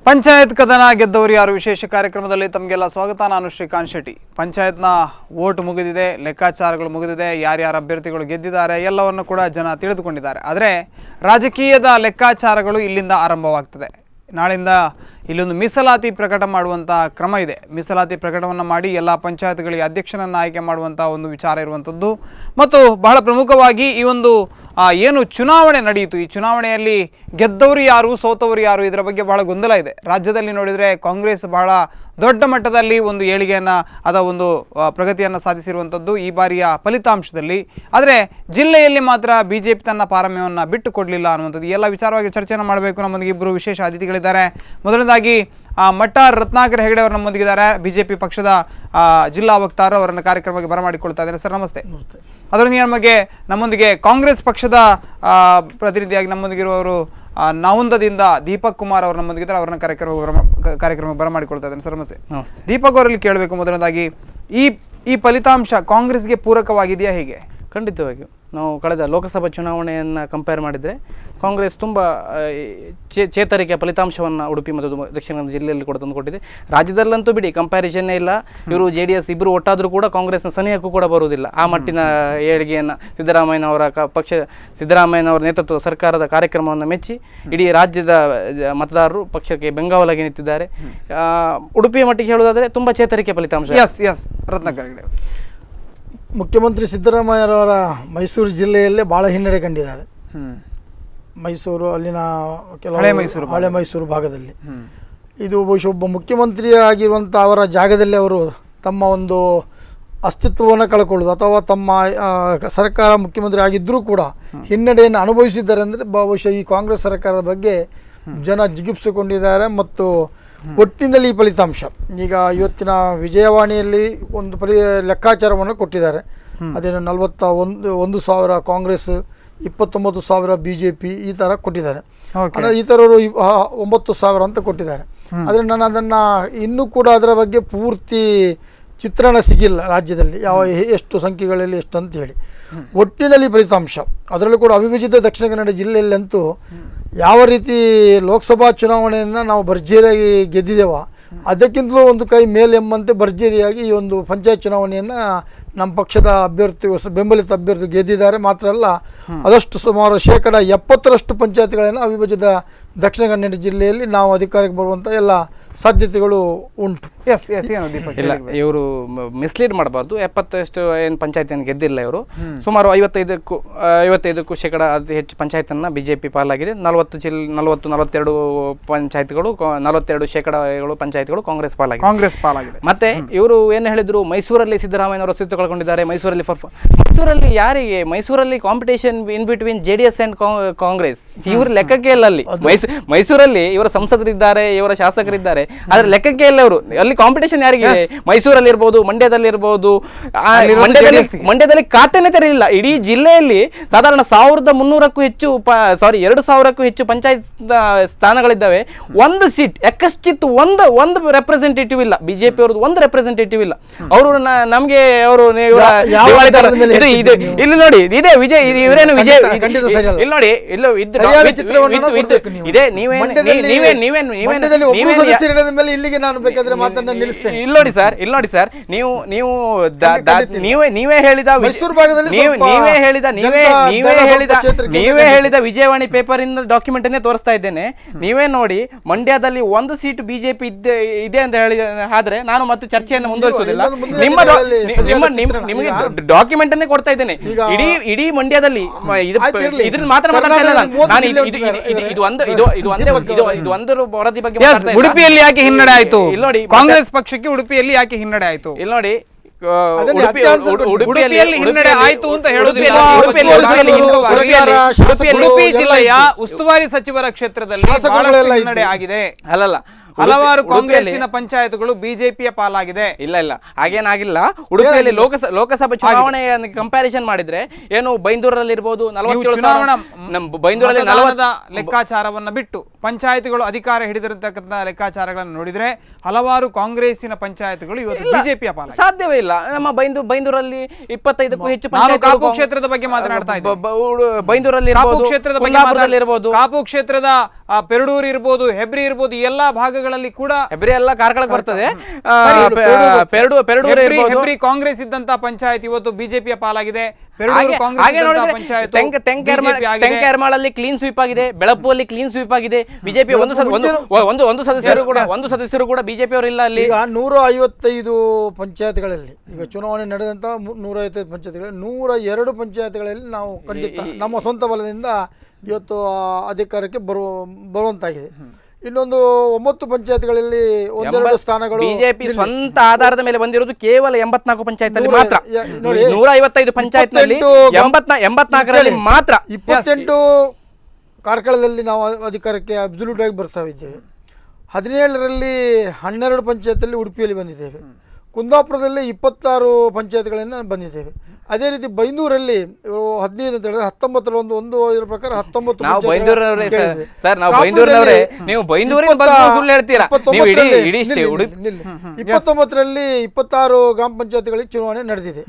ಪಂಚಾಯತ್ ಕದನ ಗೆದ್ದವರು ಯಾರು ವಿಶೇಷ ಕಾರ್ಯಕ್ರಮದಲ್ಲಿ ತಮಗೆಲ್ಲ ಸ್ವಾಗತ. ನಾನು ಶ್ರೀಕಾಂತ್ ಶೆಟ್ಟಿ. ಪಂಚಾಯತ್ನ ವೋಟ್ ಮುಗಿದಿದೆ, ಲೆಕ್ಕಾಚಾರಗಳು ಮುಗಿದಿದೆ, ಯಾರ್ಯಾರು ಅಭ್ಯರ್ಥಿಗಳು ಗೆದ್ದಿದ್ದಾರೆ ಎಲ್ಲವನ್ನು ಕೂಡ ಜನ ತಿಳಿದುಕೊಂಡಿದ್ದಾರೆ. ಆದರೆ ರಾಜಕೀಯದ ಲೆಕ್ಕಾಚಾರಗಳು ಇಲ್ಲಿಂದ ಆರಂಭವಾಗ್ತದೆ. ನಾಳಿಂದ ಇಲ್ಲೊಂದು ಮೀಸಲಾತಿ ಪ್ರಕಟ ಮಾಡುವಂಥ ಕ್ರಮ ಇದೆ. ಮೀಸಲಾತಿ ಪ್ರಕಟವನ್ನು ಮಾಡಿ ಎಲ್ಲ ಪಂಚಾಯತ್ಗಳಿಗೆ ಅಧ್ಯಕ್ಷನನ್ನು ಆಯ್ಕೆ ಮಾಡುವಂಥ ಒಂದು ವಿಚಾರ ಇರುವಂಥದ್ದು. ಮತ್ತು ಬಹಳ ಪ್ರಮುಖವಾಗಿ ಈ ಒಂದು ಏನು ಚುನಾವಣೆ ನಡೆಯಿತು, ಈ ಚುನಾವಣೆಯಲ್ಲಿ ಗೆದ್ದವರು ಯಾರು, ಸೋತವರು ಯಾರು, ಇದರ ಬಗ್ಗೆ ಬಹಳ ಗೊಂದಲ ಇದೆ. ರಾಜ್ಯದಲ್ಲಿ ನೋಡಿದರೆ ಕಾಂಗ್ರೆಸ್ ಬಹಳ ದೊಡ್ಡ ಮಟ್ಟದಲ್ಲಿ ಒಂದು ಏಳಿಗೆಯನ್ನು ಒಂದು ಪ್ರಗತಿಯನ್ನು ಸಾಧಿಸಿರುವಂಥದ್ದು ಈ ಬಾರಿಯ ಫಲಿತಾಂಶದಲ್ಲಿ. ಆದರೆ ಜಿಲ್ಲೆಯಲ್ಲಿ ಮಾತ್ರ BJP ತನ್ನ ಪಾರಮ್ಯವನ್ನು ಬಿಟ್ಟು ಕೊಡಲಿಲ್ಲ ಅನ್ನುವಂಥದ್ದು. ಎಲ್ಲ ವಿಚಾರವಾಗಿ ಚರ್ಚೆಯನ್ನು ಮಾಡಬೇಕು. ನಮ್ಮೊಂದಿಗೆ ಇಬ್ಬರು ವಿಶೇಷ ಅತಿಥಿಗಳಿದ್ದಾರೆ. ಮೊದಲನೇದಾಗಿ ಮಠ ರತ್ನಾಕರ್ ಹೆಗಡೆ ಅವರು ನಮ್ಮೊಂದಿಗಿದ್ದಾರೆ, BJP ಪಕ್ಷದ ಜಿಲ್ಲಾ ವಕ್ತಾರರು. ಅವರನ್ನು ಕಾರ್ಯಕ್ರಮಕ್ಕೆ ಬರಮಾಡಿಕೊಳ್ತಾ ಇದ್ದಾರೆ. ಸರ್ ನಮಸ್ತೆ. ಅದರೊಂದಿಗೆ ನಮ್ಮೊಂದಿಗೆ ಕಾಂಗ್ರೆಸ್ ಪಕ್ಷದ ಪ್ರತಿನಿಧಿಯಾಗಿ ನಮ್ಮೊಂದಿಗಿರುವವರು ನೌಂದದಿಂದ ದೀಪಕ್ ಕುಮಾರ್ ಅವರು ನಮ್ಮೊಂದಿಗಿದ್ದಾರೆ. ಅವರನ್ನ ಕಾರ್ಯಕ್ರಮಕ್ಕೆ ಬರಮಾಡಿಕೊಳ್ತಾ ಇದ್ದಾರೆ. ಸರ್ ನಮಸ್ತೆ. ದೀಪಕ್ ಅವರಲ್ಲಿ ಕೇಳಬೇಕು, ಮೊದಲನೇದಾಗಿ ಈ ಫಲಿತಾಂಶ ಕಾಂಗ್ರೆಸ್ಗೆ ಪೂರಕವಾಗಿದೆಯಾ? ಹೇಗೆ? ಖಂಡಿತವಾಗಿಯೂ ನಾವು ಕಳೆದ ಲೋಕಸಭಾ ಚುನಾವಣೆಯನ್ನು ಕಂಪೇರ್ ಮಾಡಿದರೆ ಕಾಂಗ್ರೆಸ್ ತುಂಬ ಚೇತರಿಕೆಯ ಫಲಿತಾಂಶವನ್ನು ಉಡುಪಿ ಮತ್ತು ದಕ್ಷಿಣ ಕನ್ನಡ ಜಿಲ್ಲೆಯಲ್ಲಿ ಕೂಡ ತಂದುಕೊಟ್ಟಿದೆ. ರಾಜ್ಯದಲ್ಲಂತೂ ಬಿಡಿ, ಕಂಪ್ಯಾರಿಸನ್ನೇ ಇಲ್ಲ. ಇವರು JDS ಇಬ್ಬರು ಒಟ್ಟಾದರೂ ಕೂಡ ಕಾಂಗ್ರೆಸ್ನ ಸನಿಹಕ್ಕೂ ಕೂಡ ಬರುವುದಿಲ್ಲ. ಆ ಮಟ್ಟಿನ ಏಳಿಗೆಯನ್ನು ಸಿದ್ದರಾಮಯ್ಯನವರ ನೇತೃತ್ವದ ಸರ್ಕಾರದ ಕಾರ್ಯಕ್ರಮವನ್ನು ಮೆಚ್ಚಿ ಇಡೀ ರಾಜ್ಯದ ಮತದಾರರು ಪಕ್ಷಕ್ಕೆ ಬೆಂಗಾವಲಾಗಿ ನಿಂತಿದ್ದಾರೆ. ಉಡುಪಿಯ ಮಟ್ಟಿಗೆ ಹೇಳುವುದಾದರೆ ತುಂಬ ಚೇತರಿಕೆ ಫಲಿತಾಂಶ. ಮುಖ್ಯಮಂತ್ರಿ ಸಿದ್ದರಾಮಯ್ಯರವರ ಮೈಸೂರು ಜಿಲ್ಲೆಯಲ್ಲೇ ಭಾಳ ಹಿನ್ನಡೆ ಕಂಡಿದ್ದಾರೆ. ಮೈಸೂರು ಅಲ್ಲಿನ ಹಳೆ ಮೈಸೂರು ಭಾಗದಲ್ಲಿ ಇದು ಬಹುಶಃ ಒಬ್ಬ ಮುಖ್ಯಮಂತ್ರಿ ಆಗಿರುವಂಥ ಅವರ ಜಾಗದಲ್ಲಿ ಅವರು ತಮ್ಮ ಒಂದು ಅಸ್ತಿತ್ವವನ್ನು ಕಳ್ಕೊಳ್ಳೋದು ಅಥವಾ ತಮ್ಮ ಸರ್ಕಾರ ಮುಖ್ಯಮಂತ್ರಿ ಆಗಿದ್ದರೂ ಕೂಡ ಹಿನ್ನಡೆಯನ್ನು ಅನುಭವಿಸಿದ್ದಾರೆ ಅಂದರೆ ಬಹುಶಃ ಈ ಕಾಂಗ್ರೆಸ್ ಸರ್ಕಾರದ ಬಗ್ಗೆ ಜನ ಜಿಗುಪ್ಸಿಕೊಂಡಿದ್ದಾರೆ. ಮತ್ತು ಒಟ್ಟಿನಲ್ಲಿ ಈ ಫಲಿತಾಂಶ ಈಗ ಇವತ್ತಿನ ವಿಜಯವಾಣಿಯಲ್ಲಿ ಒಂದು ಲೆಕ್ಕಾಚಾರವನ್ನು ಕೊಟ್ಟಿದ್ದಾರೆ. ಅದೇನು 41,000 ಕಾಂಗ್ರೆಸ್, 29,000 BJP ಈ ಥರ ಕೊಟ್ಟಿದ್ದಾರೆ. ಇತರರು 9,000 ಅಂತ ಕೊಟ್ಟಿದ್ದಾರೆ. ಆದರೆ ನಾನು ಅದನ್ನು ಇನ್ನೂ ಕೂಡ ಅದರ ಬಗ್ಗೆ ಪೂರ್ತಿ ಚಿತ್ರಣ ಸಿಗಿಲ್ಲ ರಾಜ್ಯದಲ್ಲಿ ಎಷ್ಟು ಸಂಖ್ಯೆಗಳಲ್ಲಿ ಎಷ್ಟು ಅಂತ ಹೇಳಿ. ಒಟ್ಟಿನಲ್ಲಿ ಫಲಿತಾಂಶ ಅದರಲ್ಲೂ ಕೂಡ ಅವಿಭಜಿತ ದಕ್ಷಿಣ ಕನ್ನಡ ಜಿಲ್ಲೆಯಲ್ಲಂತೂ ಯಾವ ರೀತಿ ಲೋಕಸಭಾ ಚುನಾವಣೆಯನ್ನು ನಾವು ಭರ್ಜರಿಯಾಗಿ ಗೆದ್ದಿದ್ದೇವೋ ಅದಕ್ಕಿಂತಲೂ ಒಂದು ಕೈ ಮೇಲೆ ಎಂಬಂತೆ ಭರ್ಜರಿಯಾಗಿ ಈ ಒಂದು ಪಂಚಾಯತ್ ಚುನಾವಣೆಯನ್ನು ನಮ್ಮ ಪಕ್ಷದ ಬೆಂಬಲಿತ ಅಭ್ಯರ್ಥಿ ಗೆದ್ದಿದ್ದಾರೆ. ಮಾತ್ರ ಅಲ್ಲ, ಅದಷ್ಟು ಸುಮಾರು 70% ಪಂಚಾಯತ್ಗಳನ್ನು ಅವಿಭಜಿತ ದಕ್ಷಿಣ ಕನ್ನಡ ಜಿಲ್ಲೆಯಲ್ಲಿ ನಾವು ಅಧಿಕಾರಕ್ಕೆ ಬರುವಂಥ ಎಲ್ಲ ಸಾಧ್ಯತೆಗಳು ಉಂಟು. ಇಲ್ಲ, ಇವರು ಮಿಸ್ಲೀಡ್ ಮಾಡಬಾರ್ದು. 70 ಏನು ಪಂಚಾಯತಿಯನ್ನು ಗೆದ್ದಿಲ್ಲ ಇವರು. ಸುಮಾರು 55% ಅತಿ ಹೆಚ್ಚು ಪಂಚಾಯತನ್ನು BJP ಪಾಲಾಗಿದೆ. 42 ಪಂಚಾಯತ್ಗಳು 42% ಪಂಚಾಯತ್ಗಳು ಕಾಂಗ್ರೆಸ್ ಪಾಲಾಗಿದೆ. ಮತ್ತೆ ಇವರು ಏನು ಹೇಳಿದ್ರು, ಮೈಸೂರಲ್ಲಿ ಸಿದ್ದರಾಮಯ್ಯನವರು ಅಸ್ತಿತ್ವ ಕಳ್ಕೊಂಡಿದ್ದಾರೆ. ಮೈಸೂರಲ್ಲಿ ಯಾರಿಗೆ? ಮೈಸೂರಲ್ಲಿ competition in between JDS and Congress. ಇವ್ರ ಲೆಕ್ಕಕ್ಕೆ ಇಲ್ಲ ಅಲ್ಲಿ. ಮೈಸೂರಲ್ಲಿ ಇವರ ಸಂಸದರಿದ್ದಾರೆ, ಇವರ ಶಾಸಕರಿದ್ದಾರೆ, ಆದ್ರೆ ಲೆಕ್ಕಕ್ಕೆ ಇಲ್ಲ ಇವರು. ಅಲ್ಲಿ ಕಾಂಪಿಟೇಷನ್ ಯಾರಿಗೆ? ಮೈಸೂರಲ್ಲಿ ಇರ್ಬೋದು, ಮಂಡ್ಯದಲ್ಲಿ ಇರ್ಬೋದು. ಮಂಡ್ಯದಲ್ಲಿ ಖಾತೆನೇ ತೆರೆದಿಲ್ಲ. ಇಡೀ ಜಿಲ್ಲೆಯಲ್ಲಿ ಸಾಧಾರಣ 1,300ಕ್ಕೂ ಹೆಚ್ಚು 2,000ಕ್ಕೂ ಹೆಚ್ಚು ಪಂಚಾಯತ್ ಸ್ಥಾನಗಳಿದ್ದಾವೆ. ಒಂದು ಸೀಟ್ ಯಕಶ್ಚಿತ್ ಒಂದು ರೆಪ್ರೆಸೆಂಟೇಟಿವ್ ಇಲ್ಲ. BJP ಅವ್ರದ್ದು ಒಂದು ರೆಪ್ರೆಸೆಂಟೇಟಿವ್ ಇಲ್ಲ. ಅವರು ನಮ್ಗೆ ಅವರು ಇಲ್ಲಿ ನೋಡಿ, ಇದೇ ವಿಜಯ್, ಇವರೇನು ವಿಜಯ್ ಇಲ್ಲಿ ನೋಡಿ, ಇದೇ ನೋಡಿ ಸರ್, ನೀವೇ ಹೇಳಿದ ವಿಜಯವಾಣಿ ಪೇಪರ್ ಇಂದ ಡಾಕ್ಯುಮೆಂಟ್ ಅನ್ನೇ ತೋರಿಸ್ತಾ ಇದ್ದೇನೆ. ನೀವೇ ನೋಡಿ, ಮಂಡ್ಯದಲ್ಲಿ ಒಂದು ಸೀಟ್ BJP ಇದೆ ಅಂತ ಹೇಳಿ ಆದ್ರೆ ನಾನು ಮತ್ತೆ ಚರ್ಚೆಯನ್ನು ಮುಂದುವರಿಸುವುದಿಲ್ಲ. ನಿಮಗೆ ಡಾಕ್ಯುಮೆಂಟ್ ಅನ್ನೇ ಕೊಡ್ತಾ ಇದ್ದೇನೆ. ಇಡೀ ಮಂಡ್ಯದಲ್ಲಿ ಇದ್ರ ಮಾತ್ರ ಮಾತಾಡ್ತಾ ಇಲ್ಲ ನಾನು. ಇದು ಒಂದು ವರದಿ ಬಗ್ಗೆ ಉಡುಪಿಯಲ್ಲಿ ಯಾಕೆ ಹಿನ್ನಡೆ ಆಯ್ತು? ಇಲ್ಲಿ ನೋಡಿ, ಕಾಂಗ್ರೆಸ್ ಪಕ್ಷಕ್ಕೆ ಉಡುಪಿಯಲ್ಲಿ ಯಾಕೆ ಹಿನ್ನಡೆ ಆಯ್ತು? ಇಲ್ಲಿ ನೋಡಿ, ಉಡುಪಿಯಲ್ಲಿ ಹಿನ್ನಡೆ ಆಯ್ತು ಅಂತ ಹೇಳುವುದಿಲ್ಲ. ಉಡುಪಿ ಜಿಲ್ಲೆಯ ಉಸ್ತುವಾರಿ ಸಚಿವರ ಕ್ಷೇತ್ರದಲ್ಲಿ ಹಿನ್ನಡೆ ಆಗಿದೆ. ಅಲ್ಲಲ್ಲ, ಹಲವಾರು ಕಾಂಗ್ರೆಸ್ಸಿನ ಪಂಚಾಯತ್ಗಳು ಬಿಜೆಪಿಯ ಪಾಲಾಗಿದೆ. ಇಲ್ಲ ಹಾಗೇನಾಗಿಲ್ಲ. ಉಡುಪಿಯಲ್ಲಿ ಲೋಕಸಭಾ ಚುನಾವಣೆ ಕಂಪ್ಯಾರಿಸನ್ ಮಾಡಿದ್ರೆ ಏನು ಬೈಂದೂರಲ್ಲಿ ಇರ್ಬೋದು 47 ಬೈಂದೂರಲ್ಲಿ 40 ಲೆಕ್ಕಾಚಾರವನ್ನ ಬಿಟ್ಟು ಪಂಚಾಯತ್ಗಳು ಅಧಿಕಾರ ಹಿಡಿದಿರತಕ್ಕಂಥ ಲೆಕ್ಕಾಚಾರಗಳನ್ನು ನೋಡಿದ್ರೆ ಹಲವಾರು ಕಾಂಗ್ರೆಸ್ಸಿನ ಪಂಚಾಯತ್ಗಳು ಇವತ್ತು ಬಿಜೆಪಿಯ ಪಾಲಾಗಿದೆ. ಸಾಧ್ಯವೇ ಇಲ್ಲ. ನಮ್ಮ ಬೈಂದೂರಲ್ಲಿ 25ಕ್ಕೂ ಹೆಚ್ಚು ಕಾಪು ಕ್ಷೇತ್ರದ ಬಗ್ಗೆ ಮಾತನಾಡ್ತಾ ಇದ್ದೀನಿ. ಬೈಂದೂರಲ್ಲಿ ಕಾಪು ಕ್ಷೇತ್ರದ ಬಗ್ಗೆ ಇರ್ಬೋದು, ಕಾಪು ಕ್ಷೇತ್ರದ ಪೆರಡೂರು ಇರ್ಬೋದು, ಹೆಬ್ರಿ ಇರ್ಬೋದು, ಎಲ್ಲಾ ಭಾಗಗಳಲ್ಲಿ ಕೂಡ ಹೆಬ್ರಿ ಎಲ್ಲ ಕಾರ್ಕಳಕ್ಕೆ ಬರ್ತದೆ. ಹೆಬ್ರಿ ಕಾಂಗ್ರೆಸ್ ಇದ್ದಂತ ಪಂಚಾಯತ್ ಇವತ್ತು ಬಿಜೆಪಿಯ ಪಾಲಾಗಿದೆ. ತೆಂಕೆರ್ಮಾಳಲ್ಲಿ ಕ್ಲೀನ್ ಸ್ವೀಪ್ ಆಗಿದೆ, ಬೆಳಪುವಲ್ಲಿ ಕ್ಲೀನ್ ಸ್ವೀಪ್ ಆಗಿದೆ. ಬಿಜೆಪಿ ಒಂದು ಸದಸ್ಯರು ಕೂಡ ಬಿಜೆಪಿ ಅವರು ಇಲ್ಲ ಅಲ್ಲಿ. ಈಗ 155 ಪಂಚಾಯತ್ಗಳಲ್ಲಿ ಈಗ ಚುನಾವಣೆ ನಡೆದಂತ 155 ಪಂಚಾಯತ್ಗಳಲ್ಲಿ 102 ಪಂಚಾಯತ್ಗಳಲ್ಲಿ ನಾವು ಖಂಡಿತ ನಮ್ಮ ಸ್ವಂತ ಬಲದಿಂದ ಇವತ್ತು ಅಧಿಕಾರಕ್ಕೆ ಬರುವಂತಾಗಿದೆ. ಇನ್ನೊಂದು 9 ಪಂಚಾಯತ್ಗಳಲ್ಲಿ ಒಂದೆರಡು ಸ್ಥಾನಗಳು ಬಿಜೆಪಿ ಸ್ವಂತ ಆಧಾರದ ಮೇಲೆ ಬಂದಿರೋದು ಕೇವಲ 84 ಪಂಚಾಯತ್ ಅಲ್ಲಿ ಮಾತ್ರ. 155 ಪಂಚಾಯತ್ ನಲ್ಲಿ 84ರಲ್ಲಿ ಮಾತ್ರ 28 ಕಾರ್ಕಳದಲ್ಲಿ ನಾವು ಅಧಿಕಾರಕ್ಕೆ ಅಬ್ಸಲ್ಯೂಟ್ ಆಗಿ ಬರ್ತಾ ಇದ್ದೇವೆ. 17ರಲ್ಲಿ 12 ಪಂಚಾಯತಲ್ಲಿ ಉಡುಪಿಯಲ್ಲಿ ಬಂದಿದ್ದೇವೆ. ಕುಂದಾಪುರದಲ್ಲಿ 26 ಪಂಚಾಯತ್ಗಳಿಂದ ಬಂದಿದ್ದೇವೆ. ಅದೇ ರೀತಿ ಬೈಂದೂರಲ್ಲಿ 15 ಅಂತ ಹೇಳಿದ್ರೆ 19 ಒಂದು ಇದರ ಪ್ರಕಾರ 19 ನಾವು ಬೈಂದೂರವರೇ ಸರ್, ನಾವು ಬೈಂದೂರವರೇ. ನೀವು ಬೈಂದೂರಿನ ಬಗ್ಗೆ ಸುಳ್ಳು ಹೇಳ್ತೀರಾ. 29ರಲ್ಲಿ 26 ಗ್ರಾಮ ಪಂಚಾಯತ್ಗಳಿಗೆ ಚುನಾವಣೆ ನಡೆದಿದೆ.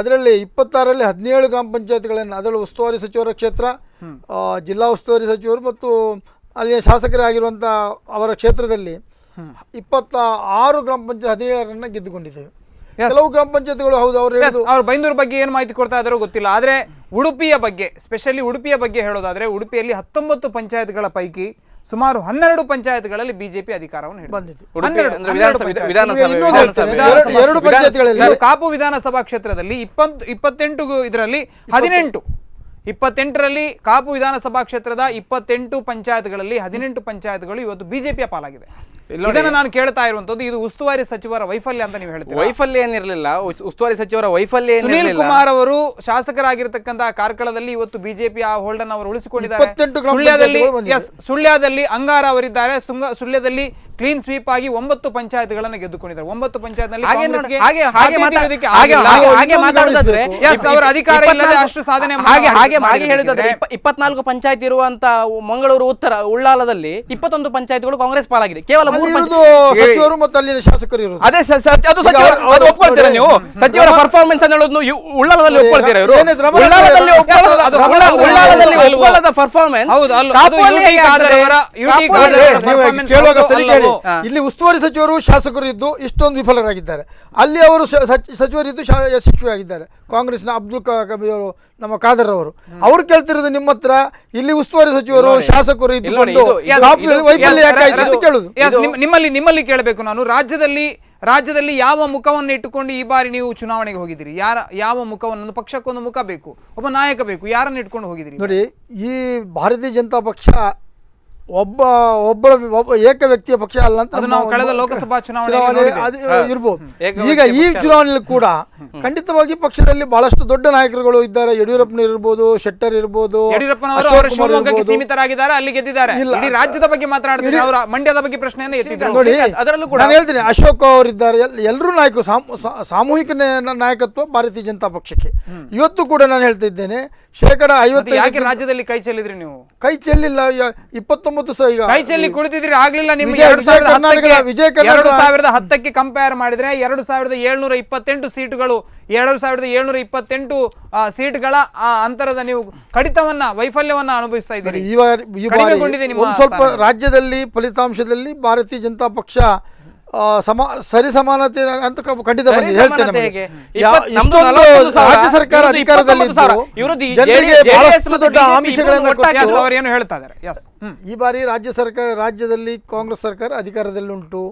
ಅದರಲ್ಲಿ 26ರಲ್ಲಿ 17 ಗ್ರಾಮ ಪಂಚಾಯತ್ಗಳನ್ನು, ಅದರಲ್ಲಿ ಉಸ್ತುವಾರಿ ಸಚಿವರ ಕ್ಷೇತ್ರ, ಜಿಲ್ಲಾ ಉಸ್ತುವಾರಿ ಸಚಿವರು ಮತ್ತು ಅಲ್ಲಿಯ ಶಾಸಕರಾಗಿರುವಂಥ ಅವರ ಕ್ಷೇತ್ರದಲ್ಲಿ 26 ಗ್ರಾಮ ಪಂಚಾಯತ್ 17ರನ್ನ ಗೆದ್ದುಕೊಂಡಿದ್ದೇವೆ. ಕೆಲವು ಗ್ರಾಮ ಪಂಚಾಯತ್ಗಳು ಹೌದು ಅವ್ರು ಬೈಂದೂರು ಬಗ್ಗೆ ಏನು ಮಾಹಿತಿ ಕೊಡ್ತಾ ಇದ್ದಾರೋ ಗೊತ್ತಿಲ್ಲ. ಆದ್ರೆ ಉಡುಪಿಯ ಬಗ್ಗೆ, ಸ್ಪೆಷಲಿ ಉಡುಪಿಯ ಬಗ್ಗೆ ಹೇಳೋದಾದ್ರೆ ಉಡುಪಿಯಲ್ಲಿ 19 ಪಂಚಾಯತ್ಗಳ ಪೈಕಿ ಸುಮಾರು 12 ಪಂಚಾಯತ್ಗಳಲ್ಲಿ ಬಿಜೆಪಿ ಅಧಿಕಾರವನ್ನು ಬಂದಿದೆ. ಕಾಪು ವಿಧಾನಸಭಾ ಕ್ಷೇತ್ರದಲ್ಲಿ 28 ಇದರಲ್ಲಿ 28ರಲ್ಲಿ ಕಾಪು ವಿಧಾನಸಭಾ ಕ್ಷೇತ್ರದ 28 ಪಂಚಾಯತ್ಗಳಲ್ಲಿ 18 ಪಂಚಾಯತ್ಗಳು ಇವತ್ತು ಬಿಜೆಪಿಯ ಪಾಲಾಗಿದೆ. ಇದನ್ನು ನಾನು ಕೇಳ್ತಾ ಇರುವಂತದ್ದು ಇದು ಉಸ್ತುವಾರಿ ಸಚಿವರ ವೈಫಲ್ಯ ಅಂತ ನೀವು ಹೇಳ್ತೀರಾ? ವೈಫಲ್ಯ ಏನಿರಲಿಲ್ಲ, ಉಸ್ತುವಾರಿ ಸಚಿವರ ವೈಫಲ್ಯ. ಸುನೀಲ್ ಕುಮಾರ್ ಅವರು ಶಾಸಕರಾಗಿರ್ತಕ್ಕಂತಹ ಕಾರ್ಕಳದಲ್ಲಿ ಇವತ್ತು ಬಿಜೆಪಿ ಆ ಹೋಲ್ಡ್ ಅನ್ನು ಅವರು ಉಳಿಸಿಕೊಂಡಿದ್ದಾರೆ. ಸುಳ್ಯದಲ್ಲಿ ಅಂಗಾರ ಅವರಿದ್ದಾರೆ. ಸುಳ್ಯದಲ್ಲಿ ಕ್ಲೀನ್ ಸ್ವೀಪ್ ಆಗಿ 9 ಪಂಚಾಯತ್ಗಳನ್ನು ಗೆದ್ದುಕೊಂಡಿದ್ದಾರೆ. 9 ಪಂಚಾಯತ್ನಲ್ಲಿ ಅವರ ಅಧಿಕಾರ ಇಲ್ಲದೆ ಅಷ್ಟು ಸಾಧನೆ. ಹಾಗೆ ಹೇಳಿದ್ರೆ 24 ಪಂಚಾಯತ್ ಇರುವಂತ ಮಂಗಳೂರು ಉತ್ತರ ಉಳ್ಳಾಲದಲ್ಲಿ 21 ಪಂಚಾಯತ್ಗಳು ಕಾಂಗ್ರೆಸ್ ಪಾಲಾಗಿದೆ. ಕೇವಲ ಸಚಿವರು ಮತ್ತು ಅಲ್ಲಿನ ಶಾಸಕರು ಇರುವುದು. ಅದೇ ಅದು ಒಪ್ಕೊಳ್ತೀರಾ ನೀವು? ಸಚಿವರ ಪರ್ಫಾರ್ಮೆನ್ಸ್ ಅನ್ನು ಹೇಳೋದು ಉಳ್ಳಾಲದಲ್ಲಿ ಒಪ್ಕೊಳ್ತೀರಾ? ಉಳ್ಳಾಲದಲ್ಲಿ ಪರ್ಫಾರ್ಮೆನ್ಸ್ ಇಲ್ಲಿ ಉಸ್ತುವಾರಿ ಸಚಿವರು ಶಾಸಕರು ಇದ್ದು ಇಷ್ಟೊಂದು ವಿಫಲರಾಗಿದ್ದಾರೆ. ಅಲ್ಲಿ ಅವರು ಸಚಿವರಿದ್ದು ಯಶಸ್ವಿಯಾಗಿದ್ದಾರೆ. ಕಾಂಗ್ರೆಸ್ನ ಅಬ್ದುಲ್ ಕಬೀರ್ ಅವರು, ನಮ್ಮ ಖಾದರ್ ಅವರು. ಅವ್ರು ಕೇಳ್ತಿರೋದು ನಿಮ್ಮ ಹತ್ರ, ಇಲ್ಲಿ ಉಸ್ತುವಾರಿ ಸಚಿವರು ಶಾಸಕರು ಇದ್ದುಕೊಂಡು ವೈಫಲ್ಯ ಯಾಕಾಯ್ತು ಕೇಳುದು. ನಿಮ್ಮಲ್ಲಿ ಕೇಳಬೇಕು ನಾನು, ರಾಜ್ಯದಲ್ಲಿ ಯಾವ ಮುಖವನ್ನು ಇಟ್ಟುಕೊಂಡು ಈ ಬಾರಿ ನೀವು ಚುನಾವಣೆಗೆ ಹೋಗಿದ್ದೀರಿ? ಯಾವ ಮುಖವನ್ನು, ಪಕ್ಷಕ್ಕೊಂದು ಮುಖ ಬೇಕು, ಒಬ್ಬ ನಾಯಕ ಬೇಕು, ಯಾರನ್ನು ಇಟ್ಕೊಂಡು ಹೋಗಿದ್ದೀರಿ? ನೋಡಿ, ಈ ಭಾರತೀಯ ಜನತಾ ಪಕ್ಷ ಒಬ್ಬ ಏಕ ವ್ಯಕ್ತಿಯ ಪಕ್ಷ ಅಲ್ಲ ಅಂತ ನಾವು ಕಳೆದ ಲೋಕಸಭಾ ಚುನಾವಣೆ ಇರ್ಬೋದು. ಈಗ ಈ ಚುನಾವಣೆಯಲ್ಲಿ ಕೂಡ ಖಂಡಿತವಾಗಿ ಪಕ್ಷದಲ್ಲಿ ಬಹಳಷ್ಟು ದೊಡ್ಡ ನಾಯಕರುಗಳು ಇದ್ದಾರೆ. ಯಡಿಯೂರಪ್ಪನವರು ಇರ್ಬೋದು, ಶೆಟ್ಟರ್ ಇರ್ಬೋದು, ಸೀಮಿತರಾಗಿದ್ದಾರೆ, ಅಲ್ಲಿ ಗೆದ್ದಿದ್ದಾರೆ. ರಾಜ್ಯದ ಬಗ್ಗೆ ಮಾತನಾಡ್ತಾರೆ, ಅವರ ಮಂಡ್ಯದ ಬಗ್ಗೆ ಪ್ರಶ್ನೆಯನ್ನು ಎತ್ತಿದ್ರು. ನೋಡಿ, ನಾನು ಹೇಳ್ತೀನಿ, ಅಶೋಕ್ ಅವರಿದ್ದಾರೆ, ಎಲ್ಲರೂ ನಾಯಕರು. ಸಾಮೂಹಿಕ ನಾಯಕತ್ವ ಭಾರತೀಯ ಜನತಾ ಪಕ್ಷಕ್ಕೆ ಇವತ್ತು ಕೂಡ ನಾನು ಹೇಳ್ತಾ ಇದ್ದೇನೆ. 50% ರಾಜ್ಯದಲ್ಲಿ ಕೈ ಚೆಲ್ಲಿದ್ರಿ ನೀವು? ಕೈ ಚೆಲ್ಲಿಲ್ಲ. 29 ಈಗ ಕೈ ಚೆಲ್ಲಿ ಕುಳಿತಿದ್ರಿ, ಆಗ್ಲಿಲ್ಲ ನಿಮ್ಗೆ. 2010ಕ್ಕೆ ಕಂಪೇರ್ ಮಾಡಿದ್ರೆ 2728 ಸೀಟುಗಳು, 2728 ಸೀಟ್ಗಳ ಅಂತರದ ನೀವು ಕಡಿತವನ್ನ, ವೈಫಲ್ಯವನ್ನ ಅನುಭವಿಸ್ತಾ ಇದ್ದೀರಿ. ಸ್ವಲ್ಪ ರಾಜ್ಯದಲ್ಲಿ ಫಲಿತಾಂಶದಲ್ಲಿ ಭಾರತೀಯ ಜನತಾ ಪಕ್ಷ ಸರಿ ಸಮಾನತೆ ಅಂತ ಖಂಡಿತ ಬಂದಿದೆ. ಹೇಳ್ತೇನೆ, ರಾಜ್ಯ ಸರ್ಕಾರ ಅಧಿಕಾರದಲ್ಲಿ ಜನರಿಗೆ ಬಹಳಷ್ಟು ದೊಡ್ಡ ಆಮಿಷಗಳನ್ನು ಹೇಳ್ತಾ ಇದ್ದಾರೆ. ಈ ಬಾರಿ ರಾಜ್ಯದಲ್ಲಿ ಕಾಂಗ್ರೆಸ್ ಸರ್ಕಾರ ಅಧಿಕಾರದಲ್ಲಿ ಉಂಟು.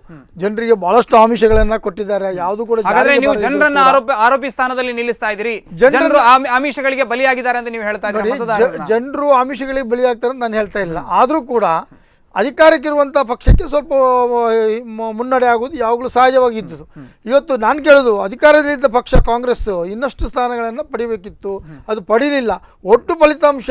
ಜನರಿಗೆ ಬಹಳಷ್ಟು ಆಮಿಷಗಳನ್ನ ಕೊಟ್ಟಿದ್ದಾರೆ. ಯಾವುದು ಕೂಡ ನೀವು ಜನರನ್ನ ಆರೋಪಿ ಸ್ಥಾನದಲ್ಲಿ ನಿಲ್ಲಿಸ್ತಾ ಇದ್ದೀರಿ. ಜನರು ಆಮಿಷಗಳಿಗೆ ಬಲಿಯಾಗಿದ್ದಾರೆ ಅಂತ ನೀವು ಹೇಳ್ತಾ ಇದ್ದೀರಿ. ಜನರು ಆಮಿಷಗಳಿಗೆ ಬಲಿಯಾಗ್ತಾರೆ ಅಂತ ನಾನು ಹೇಳ್ತಾ ಇಲ್ಲ. ಆದ್ರೂ ಕೂಡ ಅಧಿಕಾರಕ್ಕಿರುವಂಥ ಪಕ್ಷಕ್ಕೆ ಸ್ವಲ್ಪ ಮುನ್ನಡೆ ಆಗುವುದು ಯಾವಾಗಲೂ ಸಹಜವಾಗಿ ಇದ್ದದ್ದು. ಇವತ್ತು ನಾನು ಕೇಳೋದು, ಅಧಿಕಾರದಲ್ಲಿದ್ದ ಪಕ್ಷ ಕಾಂಗ್ರೆಸ್ ಇನ್ನಷ್ಟು ಸ್ಥಾನಗಳನ್ನು ಪಡಿಬೇಕಿತ್ತು, ಅದು ಪಡೀಲಿಲ್ಲ. ಒಟ್ಟು ಫಲಿತಾಂಶ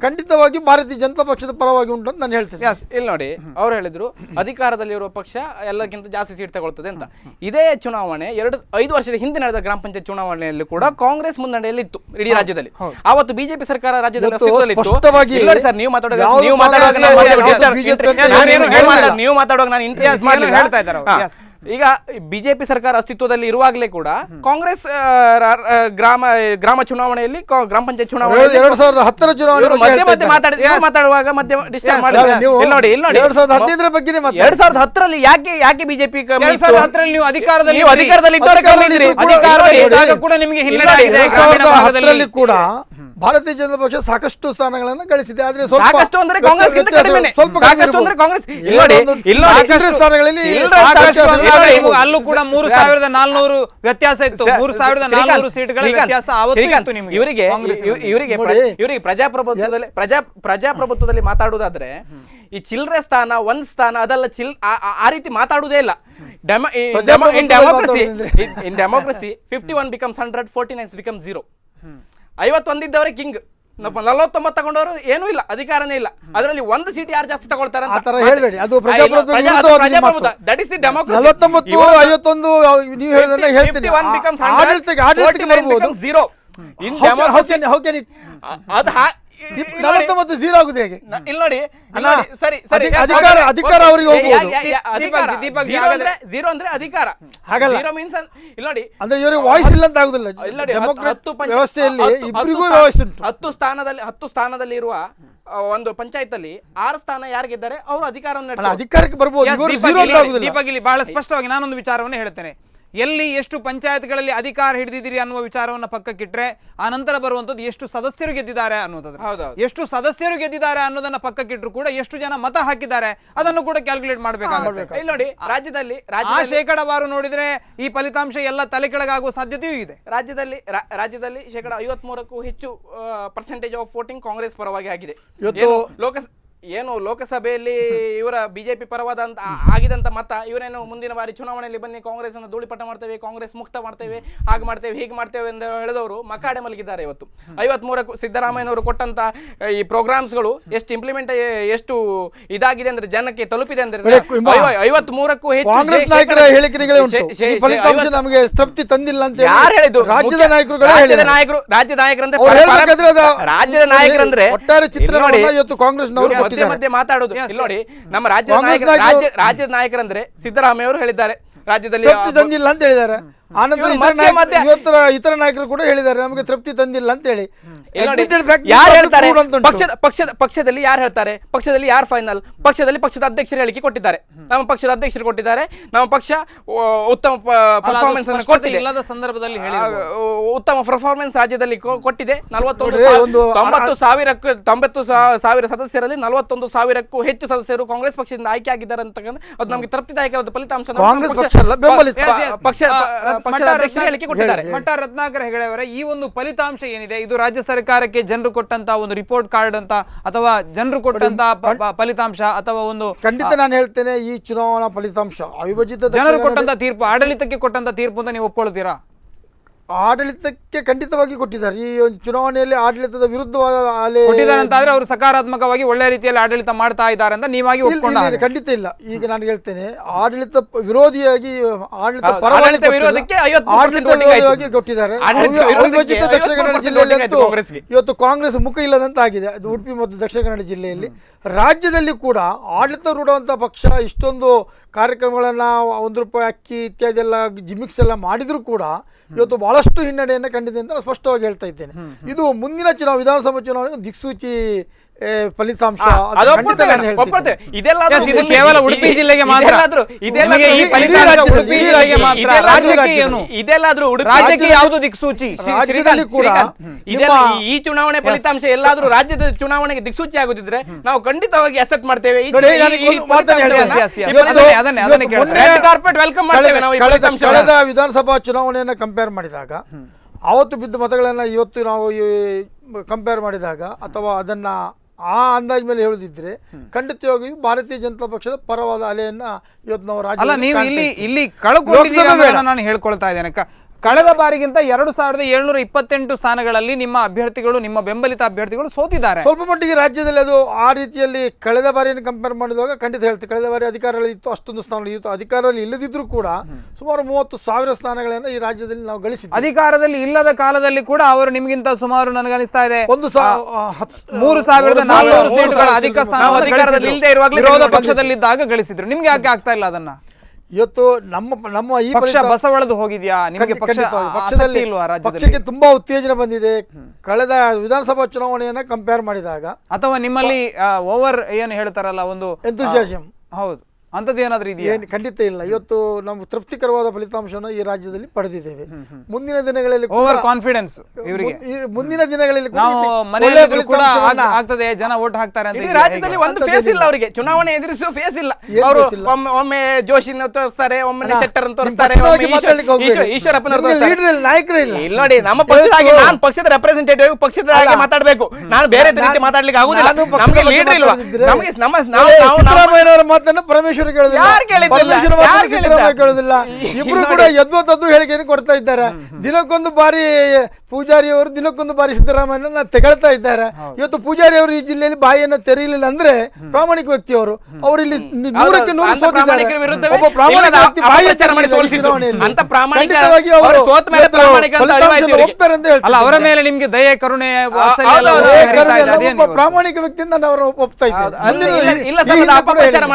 ಖಂಡಿತವಾಗಿ ಭಾರತೀಯ ಜನತಾ ಪಕ್ಷದ ಪರವಾಗಿ ಉಂಟು ಅಂತ ನಾನು ಹೇಳ್ತೇನೆ. ಇಲ್ಲಿ ನೋಡಿ, ಅವ್ರು ಹೇಳಿದ್ರು ಅಧಿಕಾರದಲ್ಲಿರುವ ಪಕ್ಷ ಎಲ್ಲಕ್ಕಿಂತ ಜಾಸ್ತಿ ಸೀಟ್ ತಗೊಳ್ತದೆ ಅಂತ. ಇದೇ ಚುನಾವಣೆ 5 ವರ್ಷದ ಹಿಂದೆ ನಡೆದ ಗ್ರಾಮ ಪಂಚಾಯತ್ ಚುನಾವಣೆಯಲ್ಲಿ ಕೂಡ ಕಾಂಗ್ರೆಸ್ ಮುನ್ನಡೆಯಲ್ಲಿ ಇತ್ತು ಇಡೀ ರಾಜ್ಯದಲ್ಲಿ. ಅವತ್ತು ಬಿಜೆಪಿ ಸರ್ಕಾರ ರಾಜ್ಯದಲ್ಲಿ ಸ್ಪಷ್ಟವಾಗಿ ಸರ್ ನೀವು ಮಾತಾಡುವಾಗ ನಾನು ಇಂಟರ್ವ್ಯೂ ಮಾಡ್ಲಿಲ್ಲ. ಈಗ ಬಿಜೆಪಿ ಸರ್ಕಾರ ಅಸ್ತಿತ್ವದಲ್ಲಿ ಇರುವಾಗಲೇ ಕೂಡ ಕಾಂಗ್ರೆಸ್ ಗ್ರಾಮ ಚುನಾವಣೆಯಲ್ಲಿ ಗ್ರಾಮ ಪಂಚಾಯತ್ ಚುನಾವಣೆ 2010 ಚುನಾವಣೆ ಮಾತಾಡುವಾಗ ಮಧ್ಯ ಡಿಸ್ಟರ್ಬ್ ಮಾಡಿದ್ರೆ ನೋಡಿ 2015 ಬಗ್ಗೆ 2010ರಲ್ಲಿ ಯಾಕೆ ಬಿಜೆಪಿ 2010ರಲ್ಲಿ ನೀವು ಅಧಿಕಾರದಲ್ಲಿ ಕೂಡ ನಿಮಗೆ ಹಿನ್ನಡೆ ಆಗಿದೆ. 2010ರಲ್ಲಿ ಕೂಡ ಭಾರತೀಯ ಜನತಾ ಪಕ್ಷ ಸಾಕಷ್ಟು ಸ್ಥಾನಗಳನ್ನು ಗಳಿಸಿದೆ. ಆದ್ರೆ ಸಾಕಷ್ಟು ಅಂದ್ರೆ ಕಾಂಗ್ರೆಸ್ ಅಲ್ಲೂ ಕೂಡ 3400 ವ್ಯತ್ಯಾಸ ಇತ್ತು. 3400 ಸೀಟ್ಗಳ ವ್ಯತ್ಯಾಸ ಅವತ್ತು ಇತ್ತು ನಿಮಗೆ. ಇವರಿಗೆ ಪ್ರಜಾಪ್ರಭುತ್ವದಲ್ಲಿ ಮಾತಾಡುವುದಾದ್ರೆ ಈ ಚಿಲ್ಲರೆ ಸ್ಥಾನ ಒಂದ್ ಸ್ಥಾನ ಅದೆಲ್ಲ ಆ ರೀತಿ ಮಾತಾಡುವುದೇ ಇಲ್ಲ. In democracy 51 becomes 100, 49 becomes 0. 51 ಇದ್ದವರೇ ಕಿಂಗ್, 49 ತಗೊಂಡವರು ಏನೂ ಇಲ್ಲ, ಅಧಿಕಾರನೇ ಇಲ್ಲ. ಅದರಲ್ಲಿ ಒಂದು ಸೀಟ್ ಯಾರು ಜಾಸ್ತಿ ತಗೊಳ್ತಾರೆ ಹೇಳಬೇಡಿ. ಅದು ಪ್ರಜಾಪ್ರಭುತ್ವ. That is the democracy. 49, 51 ನೀವು ಹೇಳಿದ್ರೆ ಹೇಳ್ತೀನಿ. ಆಡಳಿತಕ್ಕೆ ಬರ್ಬೋದು. 0 ಇನ್ ಡೆಮೋಕ್ರಸಿ ಅದು 49 0 ಆಗುದು ಹೇಗೆ? ಇಲ್ಲಿ ನೋಡಿ, ಸರಿ ಅಧಿಕಾರ ಅವರಿಗೆ ಹೋಗ್ಬೋದು. 0 ಅಂದ್ರೆ ಅಧಿಕಾರ ಹಾಗಲ್ಲ. 0 means ಇಲ್ಲಿ ನೋಡಿ, ಅಂದ್ರೆ ಇವರಿಗೆ ವಾಯ್ಸ್ ಇಲ್ಲ ಅಂತ ಆಗುದಿಲ್ಲ. ವ್ಯವಸ್ಥೆಯಲ್ಲಿ ಇಬ್ಬರಿಗೂ ವ್ಯವಸ್ಥೆ ಉಂಟು. 10 ಸ್ಥಾನದಲ್ಲಿ ಇರುವ ಒಂದು ಪಂಚಾಯತ್ ಅಲ್ಲಿ 6 ಸ್ಥಾನ ಯಾರಿಗಿದ್ದಾರೆ ಅವರು ಅಧಿಕಾರವನ್ನು ಅಧಿಕಾರಕ್ಕೆ ಬರ್ಬೋದು. ದೀಪಕ್ ಇಲ್ಲಿ ಬಹಳ ಸ್ಪಷ್ಟವಾಗಿ ನಾನೊಂದು ವಿಚಾರವನ್ನು ಹೇಳ್ತೇನೆ. ಎಲ್ಲಿ ಎಷ್ಟು ಪಂಚಾಯತ್ಗಳಲ್ಲಿ ಅಧಿಕಾರ ಹಿಡಿದಿದ್ದೀರಿ ಅನ್ನುವ ವಿಚಾರವನ್ನು ಪಕ್ಕಕ್ಕಿಟ್ರೆ ಆ ನಂತರ ಬರುವಂತದ್ದು ಎಷ್ಟು ಸದಸ್ಯರು ಗೆದ್ದಿದ್ದಾರೆ ಅನ್ನೋದಾದ್ರೆ, ಎಷ್ಟು ಸದಸ್ಯರು ಗೆದ್ದಿದ್ದಾರೆ ಅನ್ನೋದನ್ನ ಪಕ್ಕಕ್ಕಿಟ್ರು ಕೂಡ ಎಷ್ಟು ಜನ ಮತ ಹಾಕಿದ್ದಾರೆ ಅದನ್ನು ಕೂಡ ಕ್ಯಾಲ್ಕುಲೇಟ್ ಮಾಡಬೇಕಾಗುತ್ತೆ. ನೋಡಿ, ರಾಜ್ಯದಲ್ಲಿ ಆ ಶೇಕಡಾವಾರು ನೋಡಿದ್ರೆ ಈ ಫಲಿತಾಂಶ ಎಲ್ಲ ತಲೆ ಕೆಳಗಾಗುವ ಸಾಧ್ಯತೆಯೂ ಇದೆ. ರಾಜ್ಯದಲ್ಲಿ ಶೇಕಡ 53ಕ್ಕೂ ಹೆಚ್ಚು ಪರ್ಸೆಂಟೇಜ್ ಆಫ್ ವೋಟಿಂಗ್ ಕಾಂಗ್ರೆಸ್ ಪರವಾಗಿ ಆಗಿದೆ. ಲೋಕಸಭೆಯಲ್ಲಿ ಇವರ ಬಿಜೆಪಿ ಪರವಾದ ಆಗಿದಂತ ಮತ ಇವರೇನು ಮುಂದಿನ ಬಾರಿ ಚುನಾವಣೆಯಲ್ಲಿ ಬನ್ನಿ ಕಾಂಗ್ರೆಸ್ ಅನ್ನು ಧೂಳಿಪಟ ಮಾಡ್ತೇವೆ, ಕಾಂಗ್ರೆಸ್ ಮುಕ್ತ ಮಾಡ್ತೇವೆ, ಹಾಗೆ ಮಾಡ್ತೇವೆ, ಹೀಗೆ ಮಾಡ್ತೇವೆ ಎಂದು ಹೇಳಿದವರು ಮಕಾಡೆ ಮಲಗಿದ್ದಾರೆ. ಇವತ್ತು 53ಕ್ಕೂ ಸಿದ್ದರಾಮಯ್ಯನವರು ಕೊಟ್ಟಂತ ಈ ಪ್ರೋಗ್ರಾಮ್ಸ್ಗಳು ಎಷ್ಟು ಇಂಪ್ಲಿಮೆಂಟ್ ಎಷ್ಟು ಇದಾಗಿದೆ ಅಂದ್ರೆ ಜನಕ್ಕೆ ತಲುಪಿದೆ ಅಂದ್ರೆ 53ಕ್ಕೂ ಹೆಚ್ಚು ಕಾಂಗ್ರೆಸ್ ನಾಯಕರ ಹೇಳಿಕೆಗಳೇ ಉಂಟು. ಈ ಫಲಿತಾಂಶ ನಮಗೆ ತೃಪ್ತಿ ತಂದಿಲ್ಲ ಅಂತ ಯಾರು ಹೇಳಿದ್ರು? ರಾಜ್ಯದ ನಾಯಕರಂದ್ರೆ ಒಟ್ಟಾರೆ ಚಿತ್ರಣವನ್ನ ಇವತ್ತು ಕಾಂಗ್ರೆಸ್ನವರು ಮಧ್ಯೆ ಮಾತಾಡೋದು. ಇಲ್ಲಿ ನೋಡಿ, ನಮ್ಮ ರಾಜ್ಯದ ನಾಯಕರಂದ್ರೆ ಸಿದ್ದರಾಮಯ್ಯ ಅವರು ಹೇಳಿದ್ದಾರೆ ರಾಜ್ಯದಲ್ಲಿ ತೃಪ್ತಿ ತಂದಿಲ್ಲ ಅಂತ ಹೇಳಿದ್ದಾರೆ. ಆನಂತರ ಇತರ ನಾಯಕರು ಕೂಡ ಹೇಳಿದ್ದಾರೆ ನಮಗೆ ತೃಪ್ತಿ ತಂದಿಲ್ಲ ಅಂತ ಹೇಳಿ. ಯಾರು ಹೇಳ್ತಾರೆ? ಪಕ್ಷದಲ್ಲಿ ಯಾರು ಹೇಳ್ತಾರೆ? ಪಕ್ಷದಲ್ಲಿ ಯಾರು ಫೈನಲ್? ಪಕ್ಷದ ಅಧ್ಯಕ್ಷರು ಹೇಳಿಕೆ ಕೊಟ್ಟಿದ್ದಾರೆ. ನಮ್ಮ ಪಕ್ಷದ ಅಧ್ಯಕ್ಷರು ಕೊಟ್ಟಿದ್ದಾರೆ. ನಮ್ಮ ಪಕ್ಷ ಉತ್ತಮ ಪರ್ಫಾರ್ಮೆನ್ಸ್ ಅನ್ನು ಕೊಟ್ಟಿದೆ. ಇಲ್ಲದ ಸಂದರ್ಭದಲ್ಲಿ ಉತ್ತಮ ಪರ್ಫಾರ್ಮೆನ್ಸ್ ರಾಜ್ಯದಲ್ಲಿ ಕೊಟ್ಟಿದೆ. 90 ಸಾವಿರ ಸದಸ್ಯರಲ್ಲಿ 41,000ಕ್ಕೂ ಹೆಚ್ಚು ಸದಸ್ಯರು ಕಾಂಗ್ರೆಸ್ ಪಕ್ಷದಿಂದ ಆಯ್ಕೆ ಆಗಿದ್ದಾರೆ ಅಂತಕ್ಕಂಥ ಅದು ನಮಗೆ ತೃಪ್ತಿದಾಯಕವಾದ ಫಲಿತಾಂಶ ಪಕ್ಷದ ಅಧ್ಯಕ್ಷರು ಹೇಳಿಕೆ ಕೊಟ್ಟಿದ್ದಾರೆ. ಮಠ ರತ್ನಾಕರ್ ಹೆಗಡೆ ಅವರ ಈ ಒಂದು ಫಲಿತಾಂಶ ಏನಿದೆ ಇದು ರಾಜ್ಯ ಸರ್ಕಾರಕ್ಕೆ ಜನರು ಕೊಟ್ಟಂತ ಒಂದು ರಿಪೋರ್ಟ್ ಕಾರ್ಡ್ ಅಂತ ಅಥವಾ ಜನರು ಕೊಟ್ಟಂತ ಫಲಿತಾಂಶ ಅಥವಾ ಒಂದು ಖಂಡಿತ ನಾನು ಹೇಳ್ತೇನೆ ಈ ಚುನಾವಣಾ ಫಲಿತಾಂಶ ಅವಿಭಜಿತ ಜನರು ಕೊಟ್ಟಂತ ತೀರ್ಪು ಆಡಳಿತಕ್ಕೆ ಕೊಟ್ಟಂತ ತೀರ್ಪು ಅಂತ ನೀವು ಒಪ್ಕೊಳ್ತೀರಾ? ಆಡಳಿತಕ್ಕೆ ಖಂಡಿತವಾಗಿ ಕೊಟ್ಟಿದ್ದಾರೆ. ಈ ಒಂದು ಚುನಾವಣೆಯಲ್ಲಿ ಆಡಳಿತದ ವಿರುದ್ಧವಾದ ಕೊಟ್ಟಿದ್ದಾರೆ ಅವರು ಸಕಾರಾತ್ಮಕವಾಗಿ ಒಳ್ಳೆ ರೀತಿಯಲ್ಲಿ ಆಡಳಿತ ಮಾಡ್ತಾ ಇದ್ದಾರೆ ಅಂತ ನೀವಾಗಿ ಒಪ್ಕೊಂಡ? ಖಂಡಿತ ಇಲ್ಲ. ಈಗ ನಾನು ಹೇಳ್ತೇನೆ ಆಡಳಿತ ವಿರೋಧಿಯಾಗಿ ಆಡಳಿತ ವಿರೋಧಿಯಾಗಿ ಕೊಟ್ಟಿದ್ದಾರೆ. ಅವಿಭಜಿತ ದಕ್ಷಿಣ ಕನ್ನಡ ಜಿಲ್ಲೆಯಲ್ಲಿ ಇವತ್ತು ಕಾಂಗ್ರೆಸ್ ಮುಖ ಇಲ್ಲದಂತಾಗಿದೆ. ಅದು ಉಡುಪಿ ಮತ್ತು ದಕ್ಷಿಣ ಕನ್ನಡ ಜಿಲ್ಲೆಯಲ್ಲಿ. ರಾಜ್ಯದಲ್ಲಿ ಕೂಡ ಆಡಳಿತ ರೂಢವಂತ ಪಕ್ಷ ಇಷ್ಟೊಂದು ಕಾರ್ಯಕ್ರಮಗಳನ್ನ ₹1 ಅಕ್ಕಿ ಇತ್ಯಾದಿ ಎಲ್ಲ ಜಿಮಿಕ್ಸ್ ಎಲ್ಲ ಮಾಡಿದ್ರು ಕೂಡ ಇವತ್ತು ಬಹಳಷ್ಟು ಹಿನ್ನಡೆಯನ್ನು ಕಂಡಿದೆ ಅಂತ ಸ್ಪಷ್ಟವಾಗಿ ಹೇಳ್ತಾ ಇದ್ದೇನೆ. ಇದು ಮುಂದಿನ ವಿಧಾನಸಭಾ ಚುನಾವಣೆ ದಿಕ್ಸೂಚಿ ಫಲಿತಾಂಶ. ಕೇವಲ ಉಡುಪಿ ಜಿಲ್ಲೆಗೆ ಮಾತ್ರ, ರಾಜ್ಯಕ್ಕೆ ಯಾವುದು ದಿಕ್ಸೂಚಿ? ರಾಜ್ಯದಲ್ಲಿ ಕೂಡ ಈ ಚುನಾವಣೆ ಫಲಿತಾಂಶ ಎಲ್ಲಾದ್ರೂ ರಾಜ್ಯದ ಚುನಾವಣೆಗೆ ದಿಕ್ಸೂಚಿ ಆಗುತ್ತಿದ್ರೆ ನಾವು ಖಂಡಿತವಾಗಿ ಅಕ್ಸೆಪ್ಟ್ ಮಾಡ್ತೇವೆ. ಕಳೆದ ವಿಧಾನಸಭಾ ಚುನಾವಣೆಯನ್ನು ಕಂಪೇರ್ ಮಾಡಿದಾಗ ಅವತ್ತು ಬಿದ್ದ ಮತಗಳನ್ನು ಇವತ್ತು ನಾವು ಕಂಪೇರ್ ಮಾಡಿದಾಗ ಅಥವಾ ಅದನ್ನ ಆ ಅಂದಾಜ್ ಮೇಲೆ ಹೇಳುದಿದ್ರೆ ಖಂಡಿತವಾಗಿಯೂ ಭಾರತೀಯ ಜನತಾ ಪಕ್ಷದ ಪರವಾದ ಅಲೆಯನ್ನ ಇವತ್ತು ನಾವು ಇಲ್ಲಿ ಕಳ್ಕೊಂಡಿದ್ದೀವಿ ನಾನು ಹೇಳ್ಕೊಳ್ತಾ ಇದ್ದೇನೆ. ಕಳೆದ ಬಾರಿಗಿಂತ 2728 ಸ್ಥಾನಗಳಲ್ಲಿ ನಿಮ್ಮ ಅಭ್ಯರ್ಥಿಗಳು, ನಿಮ್ಮ ಬೆಂಬಲಿತ ಅಭ್ಯರ್ಥಿಗಳು ಸೋತಿದ್ದಾರೆ. ಸ್ವಲ್ಪ ಮಟ್ಟಿಗೆ ರಾಜ್ಯದಲ್ಲಿ ಅದು ಆ ರೀತಿಯಲ್ಲಿ ಕಳೆದ ಬಾರಿಯನ್ನು ಕಂಪೇರ್ ಮಾಡಿದಾಗ ಖಂಡಿತ ಹೇಳ್ತೀವಿ. ಕಳೆದ ಬಾರಿ ಅಧಿಕಾರದಲ್ಲಿ ಇತ್ತು, ಅಷ್ಟೊಂದು ಸ್ಥಾನಗಳು ಇತ್ತು. ಅಧಿಕಾರದಲ್ಲಿ ಇಲ್ಲದಿದ್ರೂ ಕೂಡ ಸುಮಾರು 30,000 ಸ್ಥಾನಗಳನ್ನು ಈ ರಾಜ್ಯದಲ್ಲಿ ನಾವು ಗಳಿಸಿದ್ವಿ. ಅಧಿಕಾರದಲ್ಲಿ ಇಲ್ಲದ ಕಾಲದಲ್ಲಿ ಕೂಡ ಅವರು ನಿಮ್ಗಿಂತ ಸುಮಾರು ನನಗನಿಸ್ತಾ ಇದೆ 3,400 ಸೀಟುಗಳ ಅಧಿಕ ಸ್ಥಾನ ವಿರೋಧ ಪಕ್ಷದಲ್ಲಿದ್ದಾಗ ಗಳಿಸಿದ್ರು. ನಿಮ್ಗೆ ಯಾಕೆ ಆಗ್ತಾ ಇಲ್ಲ ಅದನ್ನ? ಇವತ್ತು ನಮ್ಮ ಈ ಪಕ್ಷ ಬಸವಳದು ಹೋಗಿದ್ಯಾ? ನಿಮಗೆ ಪಕ್ಷದಲ್ಲಿ ಪಕ್ಷಕ್ಕೆ ತುಂಬಾ ಉತ್ತೇಜನ ಬಂದಿದೆ ಕಳೆದ ವಿಧಾನಸಭಾ ಚುನಾವಣೆಯನ್ನ ಕಂಪೇರ್ ಮಾಡಿದಾಗ. ಅಥವಾ ನಿಮ್ಮಲ್ಲಿ ಓವರ್ ಏನು ಹೇಳ್ತಾರಲ್ಲ ಒಂದು ಎಂಥೂಸಿಯಾಸಮ್, ಹೌದು, ಅಂಥದ್ದು ಏನಾದ್ರೂ ಇದೆಯಾ? ಖಂಡಿತ ಇಲ್ಲ. ಇವತ್ತು ನಾವು ತೃಪ್ತಿಕರವಾದ ಫಲಿತಾಂಶವನ್ನು ಈ ರಾಜ್ಯದಲ್ಲಿ ಪಡೆದಿದ್ದೇವೆ. ಮುಂದಿನ ದಿನಗಳಲ್ಲಿ ಓವರ್ ಕಾನ್ಫಿಡೆನ್ಸ್ ಇವರಿಗೆ, ಮುಂದಿನ ದಿನಗಳಲ್ಲಿ ನಾವು ಮನೆಯಲ್ಲಿ ಕೂಡ ಆಗ್ತದೆ, ಜನ ವೋಟ್ ಹಾಕ್ತಾರೆ ಅಂತ. ರಾಜ್ಯದಲ್ಲಿ ಒಂದು ಫೇಸ್ ಇಲ್ಲ ಅವರಿಗೆ, ಚುನಾವಣೆ ಎದುರಿಸುವ ಫೇಸ್ ಇಲ್ಲ. ಅವರು ಒಮ್ಮೆ ಜೋಶಿನ ತೋರಿಸ್ತಾರೆ, ಒಮ್ಮೆ ಶೆಟ್ಟರ್ ಅಂತ ತೋರಿಸ್ತಾರೆ, ಈಶ್ವರಪ್ಪನ ನಾಯಕರೇ ಇಲ್ಲ. ಇಲ್ಲ ನೋಡಿ, ನಮ್ಮ ಪಕ್ಷದಾಗಿ ನಾನು ಪಕ್ಷದ ರೆಪ್ರೆಸೆಂಟೇಟಿವ್, ಪಕ್ಷದ ಹಾಗೆ ಮಾತಾಡಬೇಕು. ನಾನು ಬೇರೆ ರೀತಿ ಮಾತಾಡ್ಲಿಕ್ಕೆ ಆಗುದಿಲ್ಲ. ನಮಗೆ ಲೀಡರ್ ಇಲ್ವಾ? ನಮಗೆ ಸಿದ್ದರಾಮಯ್ಯನವರ ಮಾತನ್ನು ಪರಮೇಶ್ವರ ಕೇಳುದಿಲ್ಲ. ಇಬ್ರು ಕೂಡ ಎದ್ದು ಹೇಳಿಕೆಯನ್ನು ಕೊಡ್ತಾ ಇದ್ದಾರೆ. ದಿನಕ್ಕೊಂದು ಬಾರಿ ಪೂಜಾರಿ ಅವರು, ದಿನಕ್ಕೊಂದು ಬಾರಿ ಸಿದ್ದರಾಮಯ್ಯನ ತೆಗಳ್ತಾ ಇದ್ದಾರೆ. ಇವತ್ತು ಪೂಜಾರಿ ಅವರು ಈ ಜಿಲ್ಲೆಯಲ್ಲಿ ಬಾಯಿಯನ್ನ ತೆರೆಯಲಿಲ್ಲ ಅಂದ್ರೆ ಪ್ರಾಮಾಣಿಕ ವ್ಯಕ್ತಿ ಅವರು ಇಲ್ಲಿ 100ಕ್ಕೆ 100 ಸೋತಿದ್ದಾರೆ. ಒಬ್ಬ ಪ್ರಾಮಾಣಿಕ ವ್ಯಕ್ತಿ ಬಾಯಿ ಹೋಗ್ತಾರೆ ಅಂತ ಹೇಳ್ತಾರೆ. ಅವರ ಮೇಲೆ ನಿಮ್ಗೆ ದಯೆ, ಕರುಣೆ, ಪ್ರಾಮಾಣಿಕ ವ್ಯಕ್ತಿಯಿಂದ ನಾವು ಒಪ್ತಾ ಇದ್ದೇವೆ.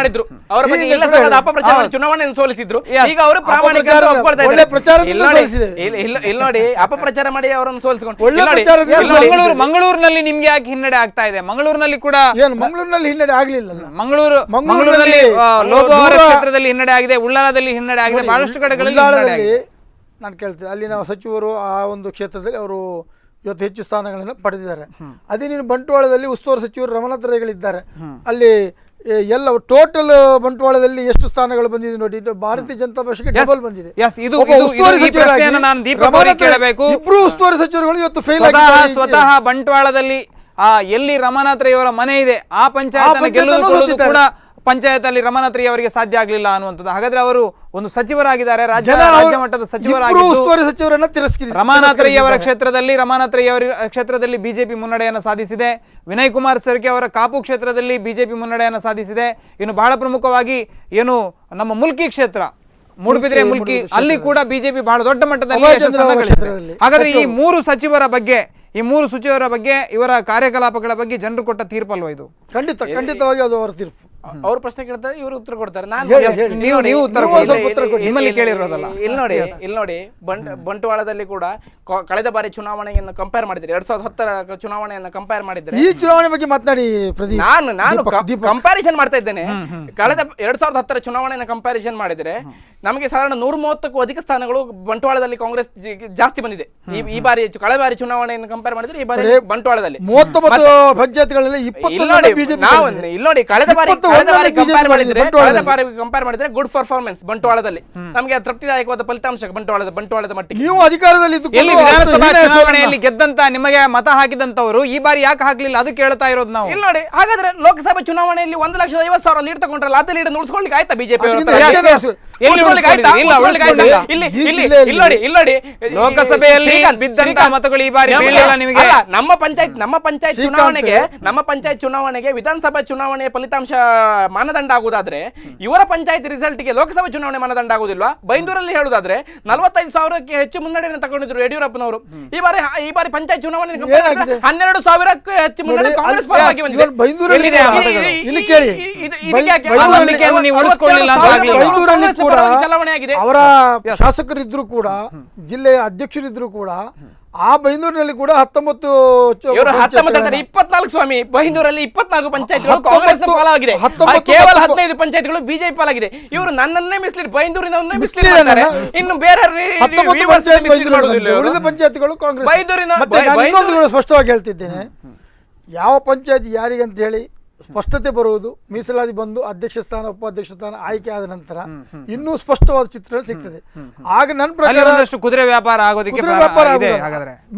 ಮಾಡಿದ್ರು ಅವರ ಬಗ್ಗೆ ಇಲ್ಲ ಸಲ್ಲದ ಅಪಪ್ರಚಾರ ಚುನಾವಣೆಯನ್ನು ಸೋಲಿಸಿದ್ರು. ಈಗ ಅವರು ಪ್ರಾಮಾಣಿಕ ಇಲ್ಲ ನೋಡಿ, ಅಪಪ್ರಚಾರ ಮಾಡಿ ಅವರನ್ನು ಸೋಲಿಸಿಕೊಂಡು. ಮಂಗಳೂರಿನಲ್ಲಿ ನಿಮ್ಗೆ ಯಾಕೆ ಹಿನ್ನಡೆ ಆಗ್ತಾ ಇದೆ? ಮಂಗಳೂರಿನಲ್ಲಿ ಕೂಡ ಮಂಗಳೂರಿನಲ್ಲಿ ಹಿನ್ನಡೆ ಆಗ್ಲಿಲ್ಲ. ಮಂಗಳೂರಿನಲ್ಲಿ ಲೋಬೋವರ ಕ್ಷೇತ್ರದಲ್ಲಿ ಹಿನ್ನಡೆ ಆಗಿದೆ, ಉಳ್ಳಾಲದಲ್ಲಿ ಹಿನ್ನಡೆ ಆಗಿದೆ, ಬಹಳಷ್ಟು ಕಡೆಗಳಲ್ಲಿ ನಾನು ಕೇಳ್ತೇನೆ. ಅಲ್ಲಿನ ಸಚಿವರು ಆ ಒಂದು ಕ್ಷೇತ್ರದಲ್ಲಿ ಅವರು ಇವತ್ತು ಹೆಚ್ಚು ಸ್ಥಾನಗಳನ್ನು ಪಡೆದಿದ್ದಾರೆ. ಅದೇ ನೀನು ಬಂಟ್ವಾಳದಲ್ಲಿ ಉಸ್ತುವಾರಿ ಸಚಿವರು ರಮನಾಥ ರೈಗಳಿದ್ದಾರೆ. ಅಲ್ಲಿ ಎಲ್ಲ ಟೋಟಲ್ ಬಂಟ್ವಾಳದಲ್ಲಿ ಎಷ್ಟು ಸ್ಥಾನಗಳು ಬಂದಿದೆ ನೋಡಿ. ಭಾರತೀಯ ಜನತಾ ಪಕ್ಷಕ್ಕೆ ಡಬಲ್ ಬಂದಿದೆ. ಇಬ್ರು ಉಸ್ತುವಾರಿ ಸಚಿವರುಗಳು ಇವತ್ತು ಫೇಲ್ ಆಗಿದ್ದಾರೆ. ಸ್ವತಃ ಬಂಟ್ವಾಳದಲ್ಲಿ ಎಲ್ಲಿ ರಮನಾಥ್ ರೈ ಅವರ ಮನೆ ಇದೆ ಆ ಪಂಚಾಯತ್ ಗೆಲ್ಲುವುದು ಕೂಡ ಪಂಚಾಯತ್ ಅಲ್ಲಿ ರಮನಾಥ್ ರೈ ಅವರಿಗೆ ಸಾಧ್ಯ ಆಗಲಿಲ್ಲ ಅನ್ನುವಂಥದ್ದು. ಹಾಗಾದ್ರೆ ಅವರು ಒಂದು ಸಚಿವರಾಗಿದ್ದಾರೆ, ರಾಜ್ಯ ಮಟ್ಟದ ಸಚಿವರಾಗಿದ್ದು ರಮನಾಥ್ ರೈ ಅವರ ಕ್ಷೇತ್ರದಲ್ಲಿ ಬಿಜೆಪಿ ಮುನ್ನಡೆಯನ್ನು ಸಾಧಿಸಿದೆ. ವಿನಯ್ ಕುಮಾರ್ ಸರ್ಕೆ ಅವರ ಕಾಪು ಕ್ಷೇತ್ರದಲ್ಲಿ ಬಿಜೆಪಿ ಮುನ್ನಡೆಯನ್ನು ಸಾಧಿಸಿದೆ. ಇನ್ನು ಬಹಳ ಪ್ರಮುಖವಾಗಿ ಏನು ನಮ್ಮ ಮುಲ್ಕಿ ಕ್ಷೇತ್ರ, ಮೂಡುಬಿದಿರೆ ಮುಲ್ಕಿ, ಅಲ್ಲಿ ಕೂಡ ಬಿಜೆಪಿ ಬಹಳ ದೊಡ್ಡ ಮಟ್ಟದಲ್ಲಿ. ಹಾಗಾದ್ರೆ ಈ ಮೂರು ಸಚಿವರ ಬಗ್ಗೆ ಇವರ ಕಾರ್ಯಕಲಾಪಗಳ ಬಗ್ಗೆ ಜನರು ಕೊಟ್ಟ ತೀರ್ಪಲ್ವ ಇದು? ಖಂಡಿತವಾಗಿ ಅದು ಅವರ ತೀರ್ಪು. ಅವ್ರು ಪ್ರಶ್ನೆ ಕೇಳ್ತಾರೆ, ಇವರು ಉತ್ತರ ಕೊಡ್ತಾರೆ. ನೀವು ಉತ್ತರ ನಿಮ್ಮಲ್ಲಿ ಕೇಳಿರೋದಲ್ಲ. ಇಲ್ಲಿ ನೋಡಿ ಬಂಟ್ವಾಳದಲ್ಲಿ ಕೂಡ ಕಳೆದ ಬಾರಿ ಚುನಾವಣೆಯನ್ನು ಕಂಪೇರ್ ಮಾಡಿದ್ರೆ, 2010 ಚುನಾವಣೆಯನ್ನು ಕಂಪೇರ್ ಮಾಡಿದ್ರೆ, ಈ ಚುನಾವಣೆ ಬಗ್ಗೆ ಮಾತನಾಡಿ ಪ್ರದೀಪ್. ನಾನು ಕಂಪ್ಯಾರಿಸನ್ ಮಾಡ್ತಾ ಇದ್ದೇನೆ. ಕಳೆದ 2010 ಚುನಾವಣೆಯನ್ನು ಕಂಪ್ಯಾರಿಸನ್ ಮಾಡಿದ್ರೆ ನಮಗೆ ಸಾಧಾರಣ 130ಕ್ಕೂ ಅಧಿಕ ಸ್ಥಾನಗಳು ಬಂಟ್ವಾಳದಲ್ಲಿ ಕಾಂಗ್ರೆಸ್ ಜಾಸ್ತಿ ಬಂದಿದೆ. ಈ ಬಾರಿ ಕಳೆದ ಬಾರಿ ಚುನಾವಣೆಯನ್ನು ಕಂಪೇರ್ ಮಾಡಿದ್ರೆ ಈ ಬಾರಿ ಬಂಟ್ವಾಳದಲ್ಲಿ 39 ಪಂಚಾಯತ್ಗಳಲ್ಲಿ 20 ನೋಡಿ ಕಳೆದ ಬಾರಿ ಕಂಪೇರ್ ಮಾಡಿದ್ರೆ ಗುಡ್ ಪರ್ಫಾರ್ಮೆನ್ಸ್ ಬಂಟ್ವಾಳದಲ್ಲಿ ನಮಗೆ ತೃಪ್ತಿದಾಯಕವಾದ ಫಲಿತಾಂಶ ಬಂಟ್ವಾಳದ ಮಟ್ಟಿಗೆ. ನೀವು ಅಧಿಕಾರದಲ್ಲಿ ವಿಧಾನಸಭಾ ಚುನಾವಣೆಯಲ್ಲಿ ಗೆದ್ದಂತ, ನಿಮಗೆ ಮತ ಹಾಕಿದಂತವರು ಈ ಬಾರಿ ಯಾಕೆ ಹಾಕ್ಲಿಲ್ಲ ಅದು ಕೇಳ್ತಾ ಇರೋದು ನಾವು. ಇಲ್ಲ ನೋಡಿ, ಹಾಗಾದ್ರೆ ಲೋಕಸಭೆ ಚುನಾವಣೆಯಲ್ಲಿ 1,50,000 ಲೀಡ್ ತಗೊಂಡ್ರಲ್ಲ, ಅದೇ ಲೀಡ್ ಉಳಿಸ್ಕೊಳ್ಳಿಕ್ಕೆ ಆಯ್ತಾ ಬಿಜೆಪಿ? ಲೋಕಸಭೆಯಲ್ಲಿ ಬಿದ್ದಂತ ಮತಗಳು ಈ ಬಾರಿ ಬೀಳಲಿಲ್ಲ ನಿಮಗೆ. ನಮ್ಮ ಪಂಚಾಯತ್ ಚುನಾವಣೆಗೆ ವಿಧಾನಸಭಾ ಚುನಾವಣೆಯ ಫಲಿತಾಂಶ ಮಾನದಂಡ ಆಗುವುದಾದ್ರೆ ಇವರ ಪಂಚಾಯತ್ ರಿಸಲ್ಟ್ಗೆ ಲೋಕಸಭಾ ಚುನಾವಣೆ ಮಾನದಂಡ ಆಗುದಿಲ್ವಾ? ಬೈಂದೂರಲ್ಲಿ ಹೇಳುವುದಾದ್ರೆ 45,000ಕ್ಕೆ ಹೆಚ್ಚು ಮುನ್ನಡೆಯನ್ನು ತಗೊಂಡಿದ್ರು ಯಡಿಯೂರಪ್ಪನವರು. ಈ ಬಾರಿ ಪಂಚಾಯತ್ ಚುನಾವಣೆ 12,000ಕ್ಕೆ ಹೆಚ್ಚು ಮುನ್ನಡೆ ಕಾಂಗ್ರೆಸ್ ಪರವಾಗಿ ಬಂದಿದೆ. ಅವರ ಶಾಸಕರಿದ್ರು ಕೂಡ, ಜಿಲ್ಲೆಯ ಅಧ್ಯಕ್ಷರಿದ್ರು ಕೂಡ, ಆ ಬೈಂದೂರಿನಲ್ಲಿ ಕೂಡ 24 ಸ್ವಾಮಿ, ಬೈಂದೂರಲ್ಲಿ 24 ಪಂಚಾಯತ್ಗಳು ಕಾಂಗ್ರೆಸ್ ಪಾಲಾಗಿದೆ, ಕೇವಲ 15 ಪಂಚಾಯತ್ಗಳು ಬಿಜೆಪಿ ಪಾಲಾಗಿದೆ. ಇವರು ನನ್ನನ್ನೇ ಮಿಸ್ಲೀಡ್, ಬೈಂದೂರಿನವನ್ನೇ ಮಿಸ್ಲೀಡ್ ಮಾಡ್ತಾರೆ. ಇನ್ನು ಬೇರೆ ಉಳಿದ ಪಂಚಾಯತ್ಗಳು ಕಾಂಗ್ರೆಸ್. ಇನ್ನೊಂದು ಸ್ಪಷ್ಟವಾಗಿ ಹೇಳ್ತಿದ್ದೇನೆ, ಯಾವ ಪಂಚಾಯತ್ ಯಾರಿಗಂತ ಹೇಳಿ ಸ್ಪಷ್ಟತೆ ಬರುವುದು, ಮೀಸಲಾತಿ ಬಂದು ಅಧ್ಯಕ್ಷ ಸ್ಥಾನ, ಉಪಾಧ್ಯಕ್ಷ ಸ್ಥಾನ ಆಯ್ಕೆ ಆದ ನಂತರ ಇನ್ನೂ ಸ್ಪಷ್ಟವಾದ ಚಿತ್ರಣ ಸಿಗ್ತದೆ. ಆಗ ನನ್ನ ಪ್ರಕಾರ ಕುದುರೆ ವ್ಯಾಪಾರ ಆಗೋದಕ್ಕೆ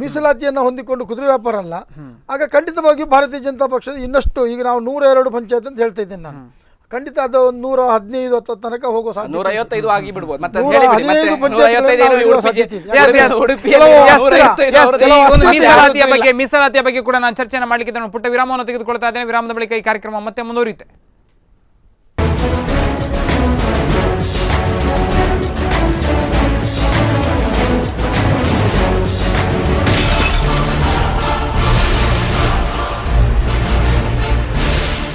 ಮೀಸಲಾತಿಯನ್ನು ಹೊಂದಿಕೊಂಡು ಕುದುರೆ ವ್ಯಾಪಾರ ಅಲ್ಲ. ಆಗ ಖಂಡಿತವಾಗಿ ಭಾರತೀಯ ಜನತಾ ಪಕ್ಷದ ಇನ್ನಷ್ಟು, ಈಗ ನಾವು 102 ಪಂಚಾಯತ್ ಅಂತ ಹೇಳ್ತಾ ಇದ್ದೇನೆ ನಾನು, ಖಂಡಿತ ಅದು 115 ತನಕ ಹೋಗೋ ಸಾಧ್ಯತೆ ಇದೆ. 155 ಆಗಿ ಬಿಡ್ಬೋದು. ಮತ್ತೆ 115 ಪಂಚಾಯತ್ಗಳನ್ನು ನಾವು ಇಡುವ ಸಾಧ್ಯತೆ ಇದೆ. ಮೀಸಲಾತಿಯ ಬಗ್ಗೆ ಕೂಡ ನಾನು ಚರ್ಚೆಯನ್ನು ಮಾಡಲಿಕ್ಕೆ ಪುಟ್ಟ ವಿರಾಮವನ್ನು ತೆಗೆದುಕೊಳ್ತಾ ಇದ್ದೇನೆ. ವಿರಾಮದ ಬಳಿಕ ಈ ಕಾರ್ಯಕ್ರಮ ಮತ್ತೆ ಮುಂದುವರಿಯುತ್ತೆ.